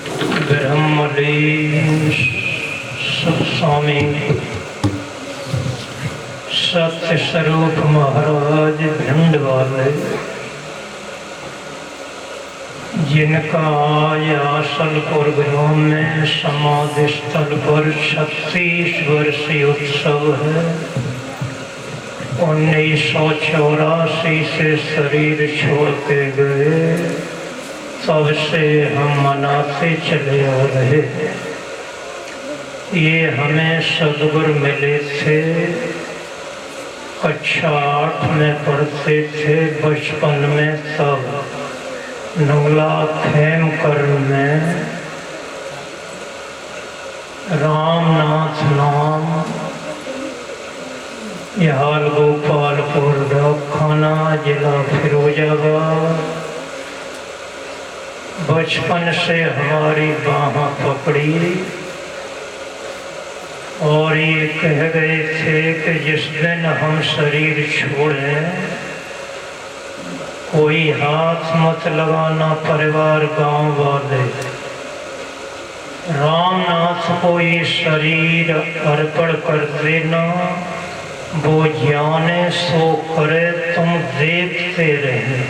ब्रह्मलीन स्वामी सत्य स्वरूप महाराज भिंड वाले, जिनका आज आसलपुर गांव में समाधि स्थल पर 36 वर्षीय उत्सव है। 1984 से शरीर छोड़ के गए, तब से हम मनाते चले आ रहे। ये हमें सदगुरु मिले थे, कक्षा 8 में पढ़ते थे बचपन में। तब नंगला खेमकर में रामनाथ नाम, यहाल गोपालपुर डाकखाना, जिला फिरोजाबाद। बचपन से हमारी बाह पकड़ी और ये कह गए थे कि जिस दिन हम शरीर छोड़ें, कोई हाथ मत लगाना परिवार गांव वाले। रामनाथ को ये शरीर अर्पण कर देना, वो जाने सो करे, तुम देखते रहे।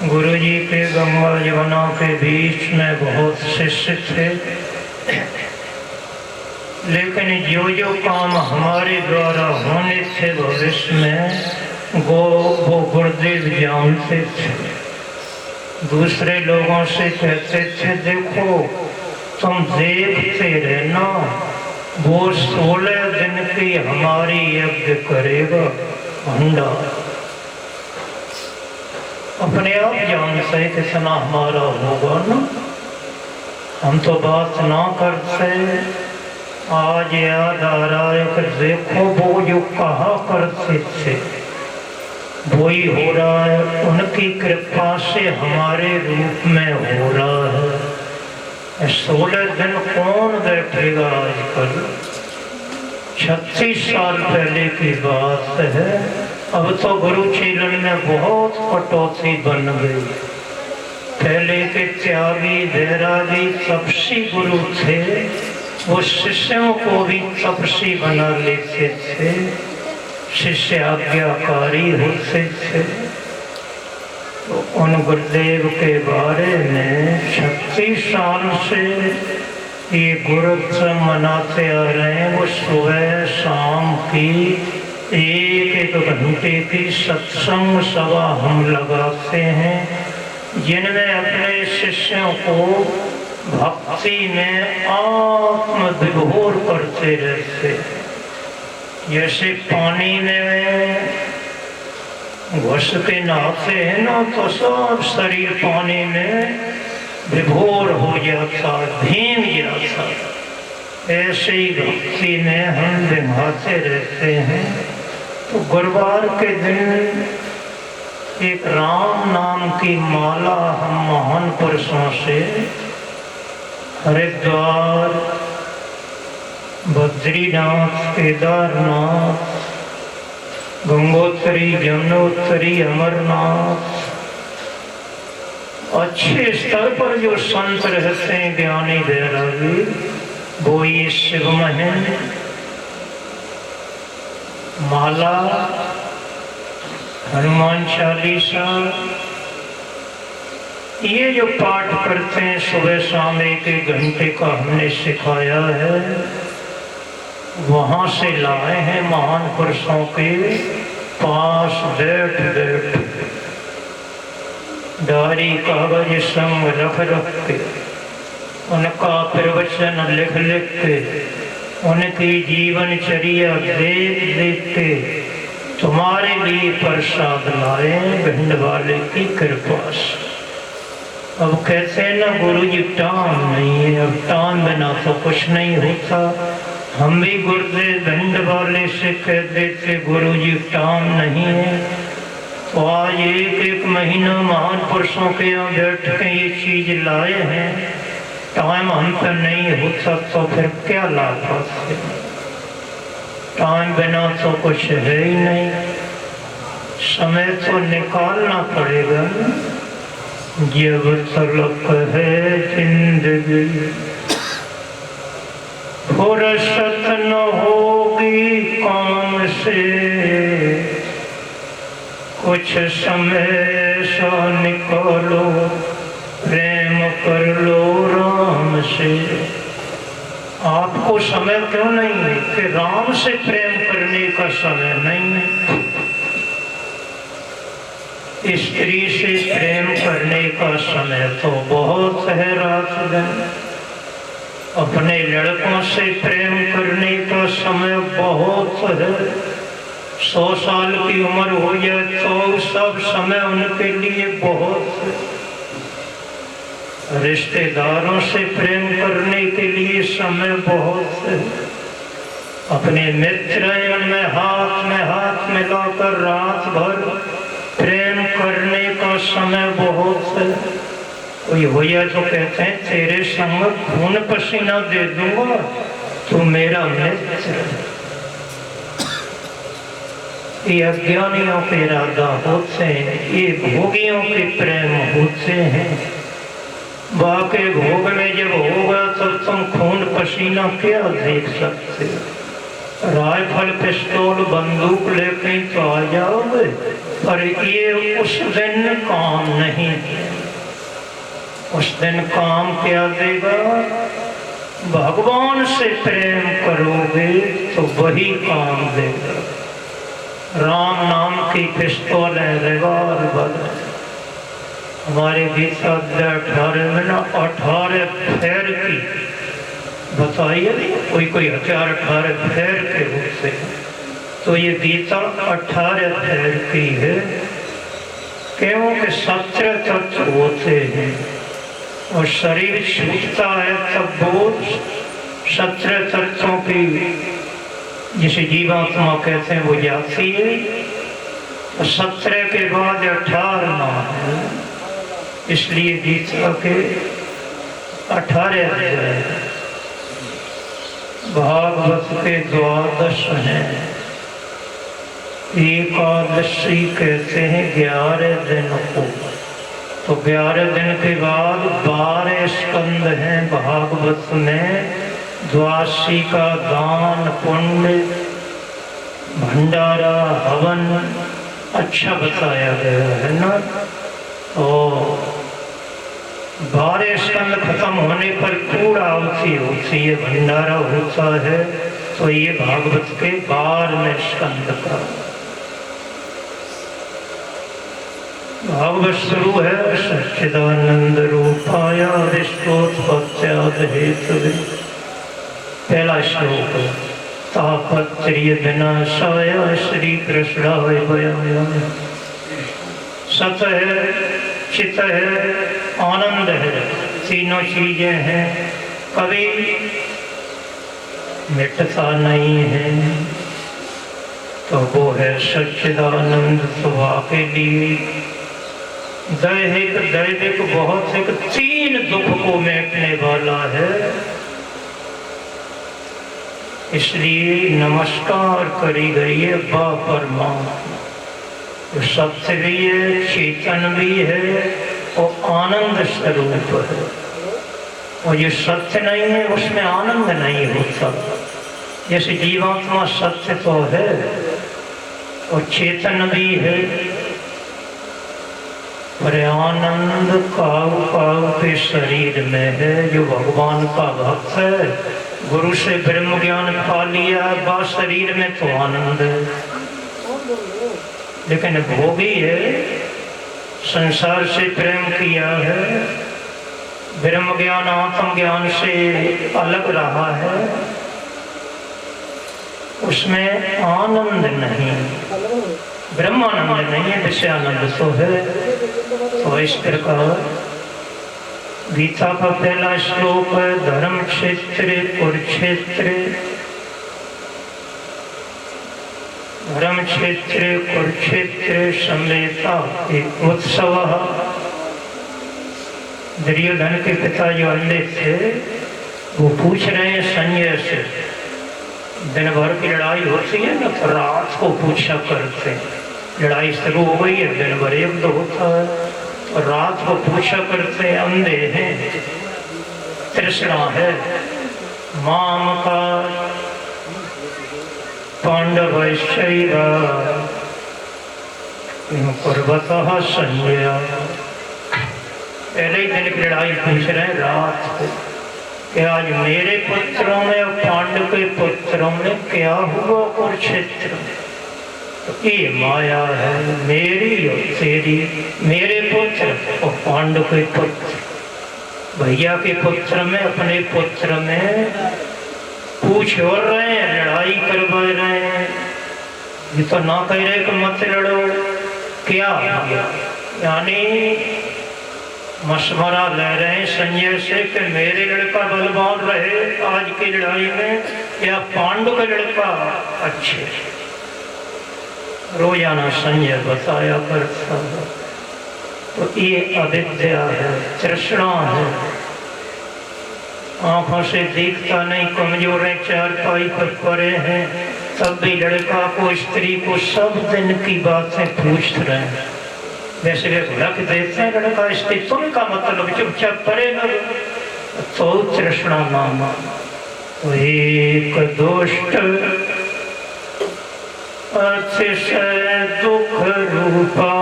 गुरुजी के गंगा जमुना के बीच में बहुत शिष्य थे, लेकिन जो जो काम हमारे द्वारा होने थे भविष्य में, वो गुरुदेव जानते थे। दूसरे लोगों से कहते थे देखो तुम देखते रहना, वो 16 दिन की हमारी यज्ञ करेगा भंडा। अपने आप जानते कितना हमारा होगा ना, हम तो बात ना करते। आज याद आ रहा है कि देखो वो जो कहा करते थे वो ही हो रहा है, उनकी कृपा से हमारे रूप में हो रहा है। 16 दिन कौन बैठेगा आजकल, 36 साल पहले की बात है। अब तो गुरु चेलन में बहुत कटौती बन गई। पहले के त्यागी बैरागी तपसी गुरु थे, वो शिष्यों को भी तपसी बना लेते थे, शिष्य आज्ञाकारी होते थे। तो उन गुरुदेव के बारे में 36 साल से ये गुरुत्व मनाते आ रहे हैं। वो सुबह शाम की 1-1 घंटे की सत्संग सभा हम लगाते हैं, जिनमें अपने शिष्यों को भक्ति में आत्म विभोर करते रहते। जैसे पानी में घुस के नहाते हैं ना, तो सब शरीर पानी में विभोर हो जाता, भीग जाता। ऐसे ही भक्ति में हम भिंगाते रहते हैं। तो गुरुवार के दिन एक राम नाम की माला हम महान पुरुषों से हरिद्वार, बद्रीनाथ, केदारनाथ, गंगोत्री, जमुनोत्री, अमरनाथ, अच्छे स्तर पर जो संत रहते हैं ज्ञानी बैरागी, वो ये शिव महन माला, हनुमान चालीसा, ये जो पाठ करते हैं सुबह शाम 1-1 घंटे का हमने सिखाया है, वहाँ से लाए हैं महान पुरुषों के पास बैठ बैठ, डायरी कागज संग रख रख के, उनका प्रवचन लिख लिख के, उनकी जीवनचर्या देख देख के तुम्हारे लिए प्रसाद लाए भिंड वाले की कृपा से। अब कहते हैं ना गुरु जी टाइम नहीं है, अब टाइम बिना तो कुछ नहीं होता। हम भी गुरुदेव भिंड वाले से कह देते गुरु जी टाइम नहीं है, तो आज 1-1 महीना महान पुरुषों के यहाँ बैठ के ये चीज लाए हैं। टाइम हम पर नहीं होता तो फिर क्या लाभ होता? टाइम बिना तो कुछ है ही नहीं, समय तो निकालना पड़ेगा। जब तलक है जिंदगी फुर्सत न होगी काम से, कुछ समय सा निकालो प्रेम कर लो राम से। आपको समय क्यों नहीं है कि राम से प्रेम करने का समय नहीं है, स्त्री से प्रेम करने का समय तो बहुत है रात दिन, अपने लड़कों से प्रेम करने का समय बहुत है। 100 साल की उम्र हो जाए तो सब समय उनके लिए बहुत है। रिश्तेदारों से प्रेम करने के लिए समय बहुत है। अपने मित्र में हाथ मिलाकर रात भर प्रेम करने का समय बहुत है। कोई होया तो कहते हैं तेरे संग खून पसीना दे दूंगा, तू मेरा मित्र। ये अज्ञानियों के इरादा होते हैं, ये भोगियों के प्रेम होते हैं। बाके भोग में जब होगा तब तुम खून पसीना क्या देख सकते हो? राइफल पिस्तौल बंदूक लेके तो आ जाओगे, पर ये उस दिन काम नहीं है। उस दिन काम क्या देगा? भगवान से प्रेम करोगे तो वही काम देगा। राम नाम की पिस्तौल है, रिवॉल्वर। हमारे गीता 18 में ना 18 फेर की बताइए, कोई हथियार 18 फेर के रूप से, तो ये गीता 18 फेर की है। क्योंकि 17 तत्व होते हैं और शरीर छूटता है तब वो 17 तत्वों की जिसे जीवात्मा कहते हैं वो जाती है। तो 17 के बाद 18वां है, इसलिए गीता के 18 अध्याय। भागवत के 12 हैं। एकादशी कहते हैं 11 दिन को, तो 11 दिन के बाद 12 स्कंद हैं भागवत में। द्वादशी का दान पुण्य भंडारा हवन अच्छा बताया गया है ना। और 12 स्कंद खत्म होने पर पूरा आहुति होती है, भंडारा होता है। तो ये भागवत के 12वें स्कंद का भागवत शुरू है। सच्चिदानंद रूपाय विश्वोत्पत्त्यादि हेतवे। पहला श्लोक, तापत्रय विनाशाय श्री कृष्णाय वयम्। सत है, चित है, आनंद है, तीनों चीजें हैं, कभी मिटता नहीं है। तो वो है सच्चिदानंद। सुबह के लिए दैहिक दैविक भौतिक 3 दुख को मिटने वाला है। इसलिए नमस्कार करी गई है बा परमात्मा, जो सत्य भी है, चेतन भी है और आनंद स्वरूप है। और ये सत्य नहीं है उसमें आनंद नहीं होता। जैसे जीवात्मा सत्य तो है और चेतन भी है, पर आनंद काव काव के शरीर में है। जो भगवान का भक्त है, गुरु से ब्रह्म ज्ञान पा लिया, बा शरीर में तो आनंद है। लेकिन भोगी है, संसार से प्रेम किया है, ब्रह्म ज्ञान आत्म ज्ञान से अलग रहा है, उसमें आनंद नहीं, ब्रह्मानंद नहीं है, विषयानंद तो है। तो इस प्रकार गीता का पहला श्लोक है, धर्म क्षेत्र कुरुक्षेत्र। धर्म क्षेत्र कुरुक्षेत्र समेता एक उत्सव। दुर्योधन के पिता जो अंधे थे वो पूछ रहे हैं संजय से, दिन भर की लड़ाई होती है ना, तो रात को पूछा करते हैं। लड़ाई शुरू हो गई है, दिन भर युद्ध होता है, रात को पूछा करते अंधे हैं, तृष्णा है। माम का पांडव पर्वत संजय। पहले ही दिन की लड़ाई पूछ रहे हैं रात को कि आज मेरे पुत्रों में और पांडव के पुत्रों में क्या हुआ कुरुक्षेत्र में। तो ये माया है मेरी और तेरी, मेरे पुत्र और पांडव के पुत्र, भैया के पुत्र में अपने पुत्र में पूछ और रहे हैं, लड़ाई करवा रहे हैं। ये तो ना कह रहे कि मत लड़ो, क्या यानी मशवरा ले रहे हैं संजय से कि मेरे लड़का बलवान रहे आज की लड़ाई में या पांडु का लड़का अच्छे। रोजाना संजय बताया करता है। तो ये अविद्या है, तृष्णा है। आंखों से देखता नहीं, कमजोर है, चारपाई पर पड़े हैं, तब भी लड़का को स्त्री को सब दिन की बातें पूछ रहे हैं। वैसे वे रख देते हैं लड़का स्त्री, तुम का मतलब चुपचाप पड़े न, तो तृष्णा नामा। तो एक दुष्ट अतिशय दुख रूपा,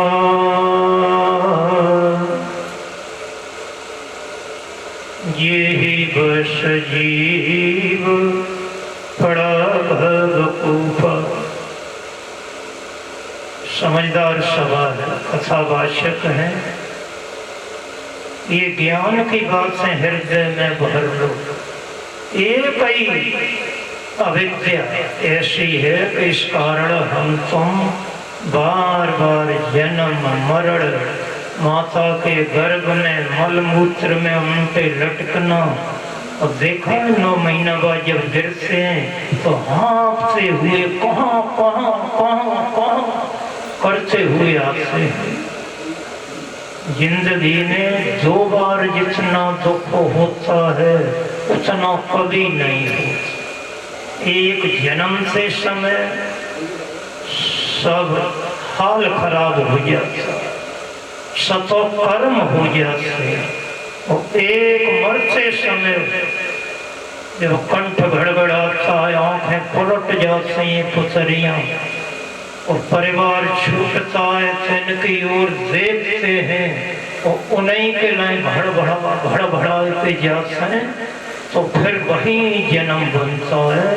ये ही बस जीव पड़ा भवकूपा। समझदार सवाल कथावाचक है। ये ज्ञान की बात से हृदय में भर लो। एक ही अविद्या ऐसी है कि इस कारण हम तुम बार बार जन्म मरण, माता के गर्भ में मलमूत्र में उनके लटकना, और देखा 9 महीना बाद जब गिरते हैं तो हाँफते हुए कहाँ कहाँ कहाँ कहाँ करते हुए आते हैं। जिंदगी में 2 बार जितना दुख होता है उतना कभी नहीं होता। एक जन्म से समय सब हाल खराब हो जाता, सतो कर्म हो जाते, और एक मरते समय जब कंठ गड़गड़ाता है, आंखें पलट जाती हैं पुतरियां, और परिवार छूटता है, इनकी ओर देखते हैं और उन्हीं के लिए भड़बड़ा के जाते हैं, तो फिर वही जन्म बनता है।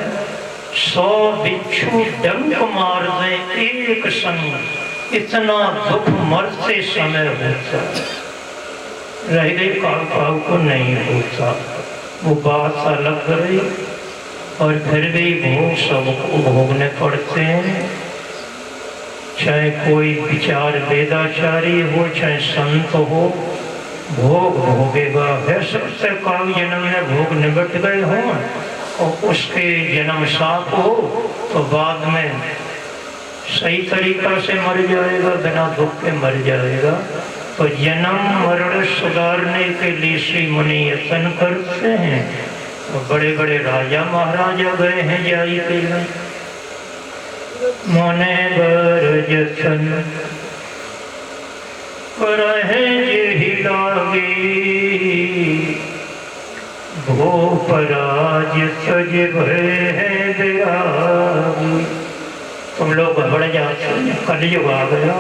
100 बिच्छू डंक मार दे एक संग, इतना दुख मरते समय होता, रह गई काल को नहीं होता। वो बात अलग रही, और फिर भी भोग सबको भोगने पड़ते हैं। चाहे कोई विचार वेदाचारी हो, चाहे संत हो, भोग भोगेगा। है सबसे काल जन्म में भोग निबट गए हों और उसके जन्म साफ हो तो बाद में सही तरीका से मर जाएगा, बिना दुख के मर जाएगा। तो जन्म मरण सुधारने के लिए श्री मुनि यत्न करते हैं। तो बड़े बड़े राजा महाराजा गए हैं जाई के लिए, मोने बर जतन रहे यही लागे, भोपराज सज भय है दयागी। तुम लोग घबड़ जाते हैं, कलयुग आ गया।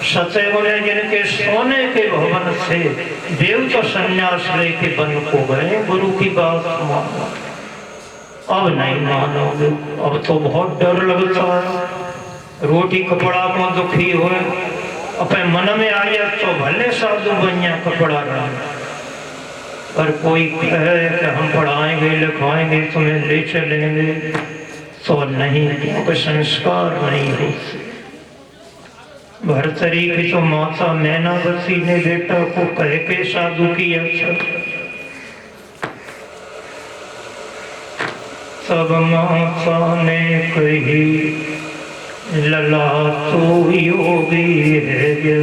सतयुग ने जिनके सोने के भवन से देव तो संन्यास लेके बन को गए, गुरु की बात मानो। अब नहीं मानोगे, अब तो बहुत डर लगता है। रोटी कपड़ा को दुखी हो, अपने मन में आ जाए तो भले साधु बन जाए कपड़ा रहा, पर कोई कहे कि हम पढ़ाएंगे लिखाएंगे तुम्हें ले चलेंगे तो नहीं, क्योंकि संस्कार नहीं होते। भरतरी की तो माता मैनावती ने बेटा को कह के साधु किया था। तब माता ने कही लला तू योगी है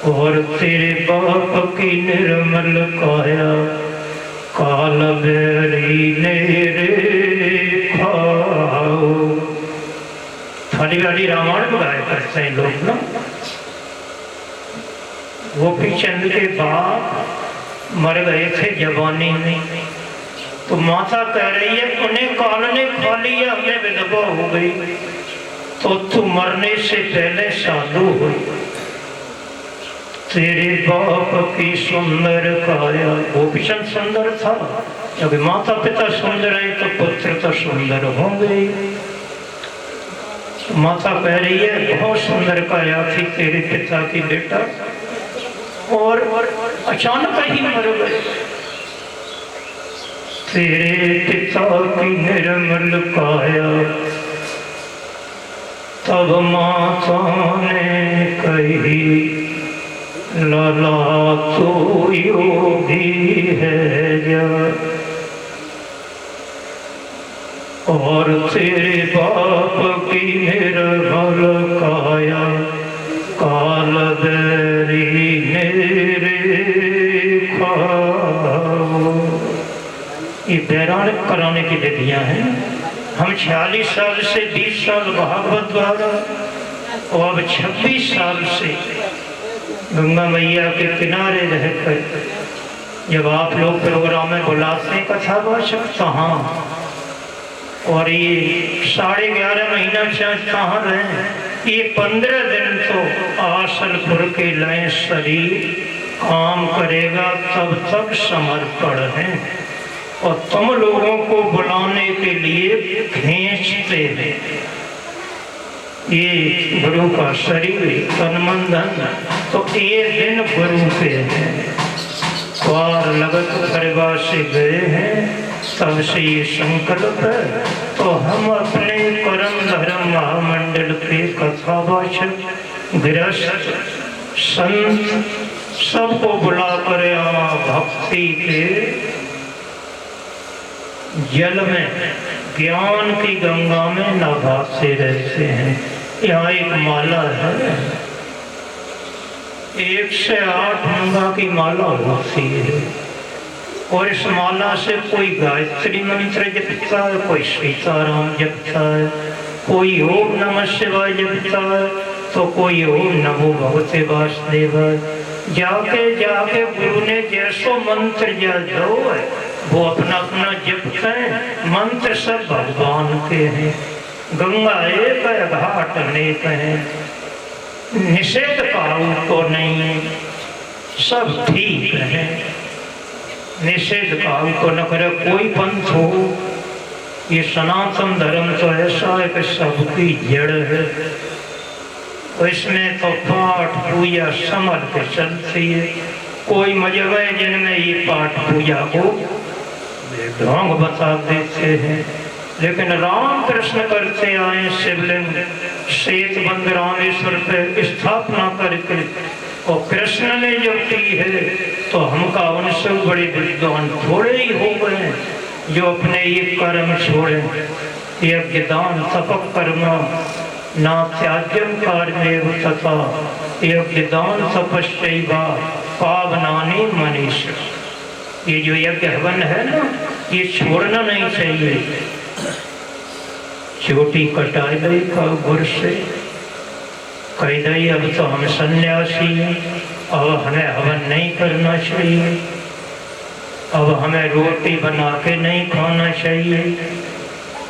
और तेरे बाप की निर्मल काया काल बेरी ने रे खाओ। थाली वाली रामायण गाया करते हैं लोग ना। गोपी चंद के बाप मर गए थे जवानी में, तो माता कह रही है उन्हें काल ने खा लिया, मैं विधवा हो गई, तो तू मरने से पहले साधु हुई। तेरे बाप की सुंदर काया, गोपीचंद सुंदर था, जब माता पिता सुंदर है तो पुत्र तो सुंदर होंगे। माता कह रही है बहुत सुंदर काया थी तेरे पिता की बेटा, और अचानक ही मर गए। तेरे पिता की निर्मल काया, तब माता ने कही लाला तो योगी है जा, और तेरे बाप की निर्मल काया, काल बेरी मेरे खाओ। ये बैरान कराने की विधियां हैं। हम 46 साल से 20 साल भागवत द्वारा, और अब 26 साल से गंगा मैया के किनारे रहकर जब आप लोग प्रोग्राम में बुलाते हैं कथावाचक, तो हाँ, और ये 11.5 महीना कहाँ रहे, ये 15 दिन तो आसलपुर के लय शरीर काम करेगा, तब तक समर्पण है। और तुम लोगों को बुलाने के लिए खींचते हैं। ये गुरु का शरीर तन मन धन, तो ये दिन गुरु के हैं। द्वार लगत परिवार से गए हैं, तब से ये संकल्प है। तो हम अपने कर्म धर्म महामंडल के कथावाचक गृहस्थ संत सबको बुलाकर यहाँ भक्ति के जल में, ज्ञान की गंगा में नहाते रहते हैं। यहाँ एक माला है, 108 गंगा की माला होती है, और इस माला से कोई गायत्री मंत्र जपता है, कोई सीताराम जपता है, कोई ओम नमः शिवाय जपता है, तो कोई ओम नमो भगवते वासुदेवाय। जाके जाके गुरु ने जैसो मंत्र दो है, वो अपना अपना जपते हैं। मंत्र सब भगवान के हैं। गंगा एक है, घाट अनेक है, निषेध काऊ तो नहीं, सब ठीक है। निषेध काऊ तो न करे कोई पंथ हो। ये सनातन धर्म तो ऐसा है कि सबकी जड़ है, तो इसमें तो पाठ पूजा समझ के चलती है। कोई मजहब है जिनमें ये पाठ पूजा को ढोंग बता देते हैं, लेकिन राम कृष्ण करते आए शिवलिंग श्वेत बंद रामेश्वर पे स्थापना करके, और कृष्ण ने जो की है, तो हमका उनसे बड़े विद्वान थोड़े ही हो गए जो अपने ये कर्म छोड़े। यज्ञ दान तपक कर्म ना त्याज्यम कार्यमेव तथा, यज्ञ दान तपस्या पावनानि मनीष। ये जो यज्ञ हवन है ना, ये छोड़ना नहीं चाहिए। छोटी कटाई गई का गुर से कह दई, अब तो हम सन्यासी हैं, अब हमें हवन नहीं करना चाहिए, अब हमें रोटी बना के नहीं खाना चाहिए,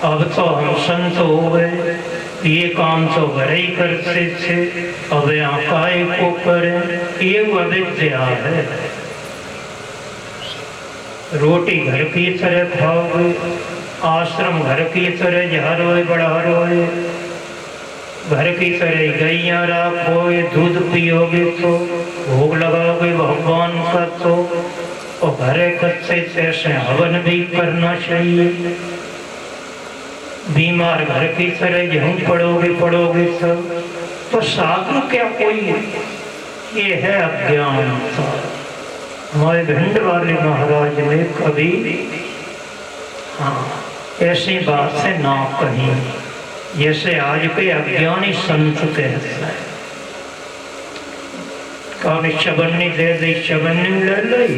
अब तो हम संत हो गए, ये काम तो घर ही करते थे, अब यहाँ काय को करें। ये अविद्या है। रोटी घर की तरह खाओगे, आश्रम घर की तरह झारोए बढ़ारोए, घर की तरह गैया रखोगे, दूध पियोगे तो भोग लगाओगे भगवान का, तो और घरे कच्चे ऐसे हवन भी करना चाहिए। बीमार घर की तरह जहाँ पड़ोगे तो साधु क्या कोई है? ये है अज्ञानता। हमारे भिंड वाले महाराज ने कभी ऐसी बात से ना कही, जैसे आज के अज्ञानी संत कहते हैं। कभी चबन्नी दे दी, चबन्नी ले ली,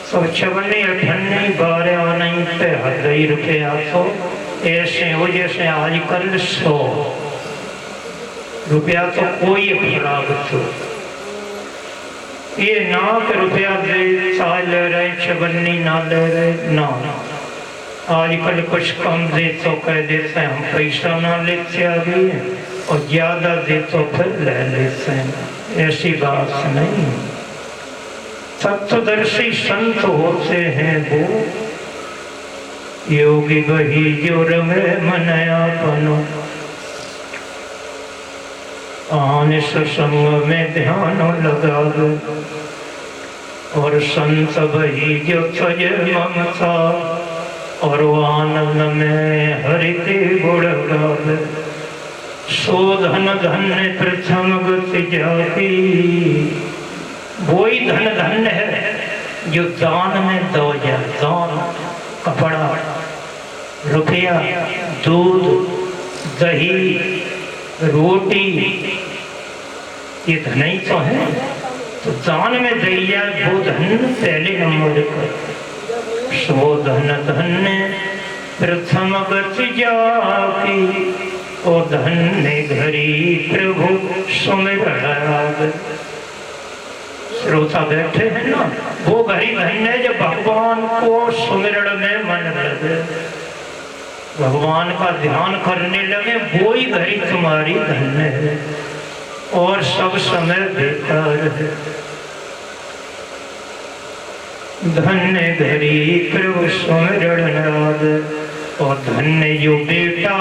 सब चबन्नी 18 12 नहीं पे 1000 रुपया, तो ऐसे हो जैसे आजकल 100 रुपया तो कोई खराब तो ये ना कि रुपया दे चाय ले रहे, चवन्नी ना ले रहे, ना। आजकल कुछ कम दे तो कह देते हैं हम पैसा ना लेते आ गए, और ज्यादा दे तो फिर ले लेते हैं। ऐसी बात नहीं। तत्वदर्शी संत होते हैं वो योगी, वही जो रमे मन आपनो, आन सत्संग में ध्यान लगा दो, और संत वही जो तजे ममता, और आनंद में हरि के गुण गावे। सो धन धन्य प्रथम गति जाती, वही धन धन्य है जो दान में दो जाए। दान, कपड़ा, रुपया, दूध, दही, रोटी, ये धन ही तो है। तो दान में दैया वो धन पहले नंबर पर। सो धन धन्य प्रथम गति जाकी, और धन्य घरी प्रभु सुमिरन। श्रोता बैठे हैं ना, वो घड़ी धन्य है जब भगवान को सुमिरण में मन लगे, भगवान का ध्यान करने लगे, वो ही घड़ी तुम्हारी धन्य है। और सब समय बेकार है। धन्य घड़ी प्रभु सुमिरण नाद, और धन्य जो बेटा,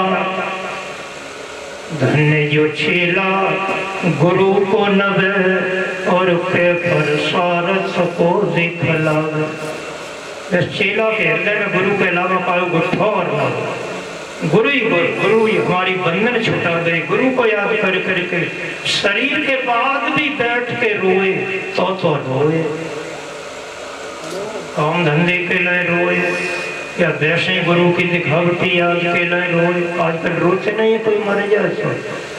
धन्य जो चेला गुरु को नवे, और के पर सारस को दिखला। इस चेला के हृदय में गुरु के अलावा पाओ गुठो और ना, गुरु ही गुरु, गुरु ही हमारी बंधन छुटा दे। गुरु को याद कर करके शरीर के बाद भी बैठ के रोए तो रोए, काम धंधे के लिए रोए, या वैसे गुरु की दिखावटी याद के लिए रोए। आजकल रोते नहीं, कोई मर जाए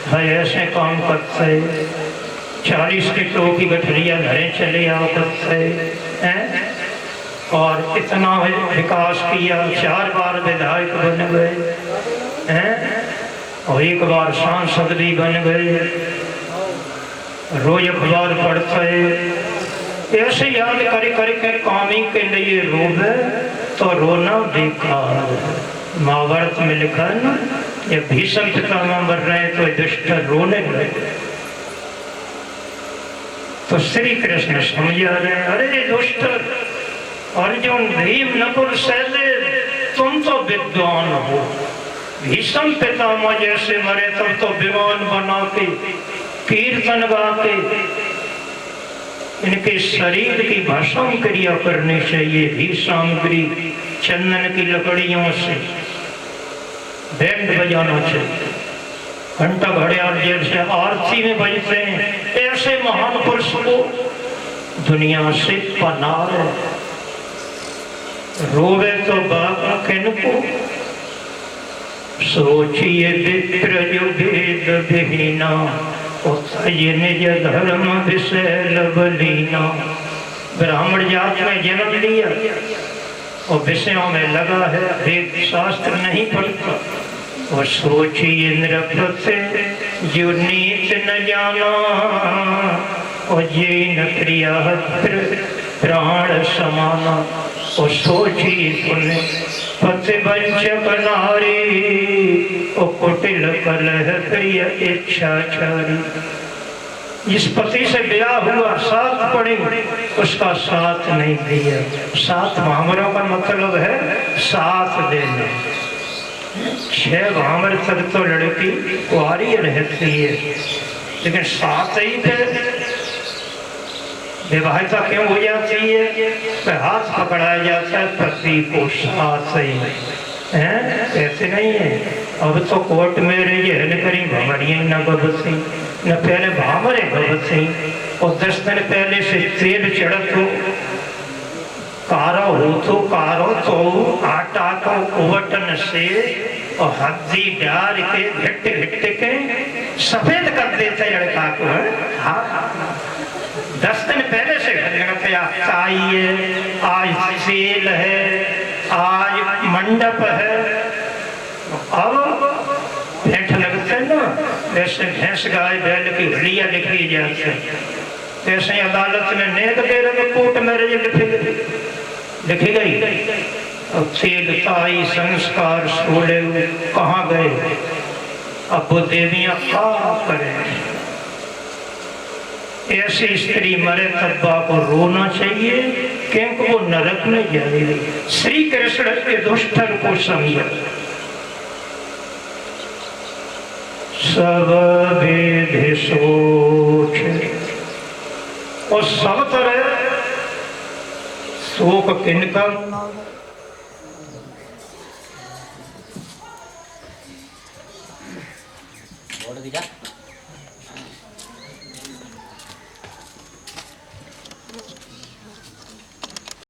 है ऐसे काम करते, 40 किलो की गठरिया घरे चले आओ करते हैं, और इतना विकास किया, 4 बार विधायक बन गए हैं, और 1 बार सांसद भी बन गए, रोज अखबार पढ़ते। ऐसे याद कर करके कामी के लिए रोवे तो रोना बेकार। महाभारत में लिखा है ना, ये भीष्म पितामह मर रहे तो दुष्ट रोने लगे, तो श्री कृष्ण समझा रहे, अरे दुष्ट अर्जुन, भीम, नकुल, सहदेव, तुम तो विद्वान हो। भीष्म पितामह जैसे मरे तब तो विमान बना के, कीर्तन गा के इनके शरीर की भस्म क्रिया करनी चाहिए। भी सामग्री चंदन की लकड़ियों से बैंड बजाना चाहिए, घंटा घड़ियाल जैसे आरती में बजते हैं। ऐसे महान पुरुष को दुनिया से पना रोवे तो बाप किनको, सोचिए विप्र जो भेद विहीना, निज धर्म विषय लवलीना। ब्राह्मण जात में जन्म लिया और विषयों में लगा है, वेद शास्त्र नहीं पढ़ता। और सोचिए नृपति जो नीच न जाना, और ये न क्रिया प्राण समाना। और सोचिए सुने पति वंचक नारी, और कुटिल कलह प्रिय इच्छाचारी। जिस पति से ब्याह हुआ, साथ पड़ी, उसका साथ नहीं दिया। साथ भामरों का मतलब है साथ देना। 6 भामर तक तो लड़की कुंवारी रहती है, लेकिन साथ ही पे विवाहिता क्यों हो जाती है? तो हाथ पकड़ाया जाता है पति को साथ ही है, ऐसे नहीं है। अब तो कोर्ट में रही है करी भमरिया न गबसी, न पहले भामरे गबसी। और 10 दिन पहले से तेल चढ़त हो, कारो तो आटा को उबटन से और हल्दी डाल के घिट घिट के सफेद कर देते लड़का को। हाँ, 10 दिन पहले से चाहिए, आज तेल है, आज मंडप है। अब भेंट लगते ना, वैसे भैंस गाय बैल की हलिया लिखी जाती, ऐसे अदालत में नेक दे रहे कोर्ट मैरिज लिखी गई। अब ताई संस्कार सोले कहाँ गए? अब वो देवियां क्या करें? ऐसी स्त्री मरे तब्बा को रोना चाहिए क्योंकि वो नरक में जाएगी। श्री कृष्ण के दुष्टन को समझो। सब विधि सोच और सब तरह शोक किनका? बोर्ड दिखा।